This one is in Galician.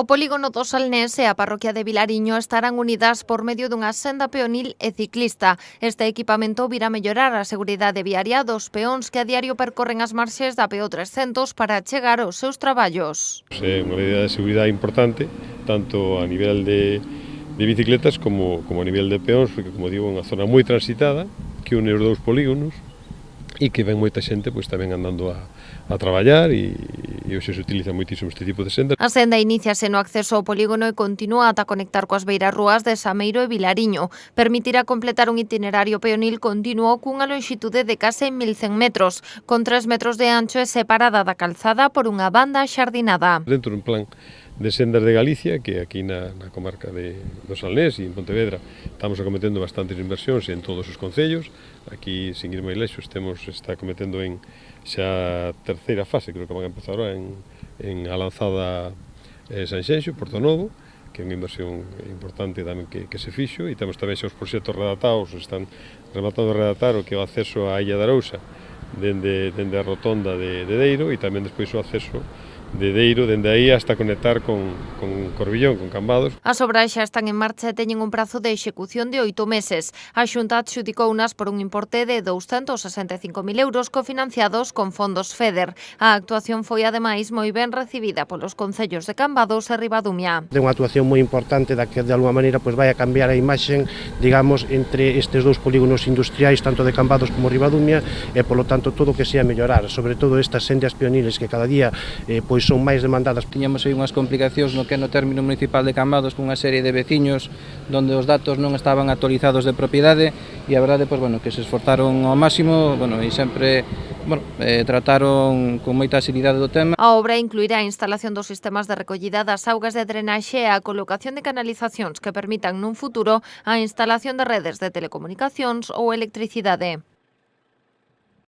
O polígono do Salnés e a parroquia de Vilariño estarán unidas por medio dunha senda peonil e ciclista. Este equipamento virá mellorar a seguridade viaria dos peóns que a diario percorren as marxes da PO 300 para chegar aos seus traballos. É unha medida de seguridade importante, tanto a nivel de bicicletas como a nivel de peóns, porque, como digo, é unha zona moi transitada que une os dous polígonos e que ven moita xente pois tamén andando a traballar e hoxe se utiliza moitísimo este tipo de senda. A senda iníciase no acceso ao polígono e continúa ata conectar coas beiras rúas de Sameiro e Vilariño. Permitirá completar un itinerario peonil continuo cunha lonxitude de case 1100 metros, con 3 metros de ancho e separada da calzada por unha banda xardinada. Dentro dun plan de sendas de Galicia, que aquí na comarca do Salnés e en Pontevedra estamos acometendo bastantes inversións en todos os concellos. Aquí, sin ir moi lexos, está acometendo en xa a terceira fase, creo que van a empezar ahora en a lanzada Sanxenxo, Porto Novo, que é unha inversión importante tamén que se fixo, e temos tamén xa os proxectos redactados, están rematando de redactar o que é o acceso á Illa de Arousa dende a rotonda de Deiro, e tamén despois o acceso de Deiro, dende aí hasta conectar con Corbillón, con Cambados. As obras xa están en marcha e teñen un prazo de execución de 8 meses. A Xunta adxudicounas por un importe de 265.000 euros cofinanciados con fondos FEDER. A actuación foi ademais moi ben recibida polos concellos de Cambados e Ribadumia. É unha actuación moi importante da que de alguma maneira vai a cambiar a imaxe, digamos, entre estes dous polígonos industriais, tanto de Cambados como Ribadumia, e polo tanto todo o que sea mellorar, sobre todo estas sendas peoniles que cada día son máis demandadas. Tiñamos aí unhas complicacións no que é no término municipal de Cambados cunha serie de veciños onde os datos non estaban actualizados de propiedade e a verdade que se esforzaron ao máximo e sempre trataron con moita axilidade do tema. A obra incluirá a instalación dos sistemas de recollida das augas de drenaxe e a colocación de canalizacións que permitan nun futuro a instalación de redes de telecomunicacións ou electricidade.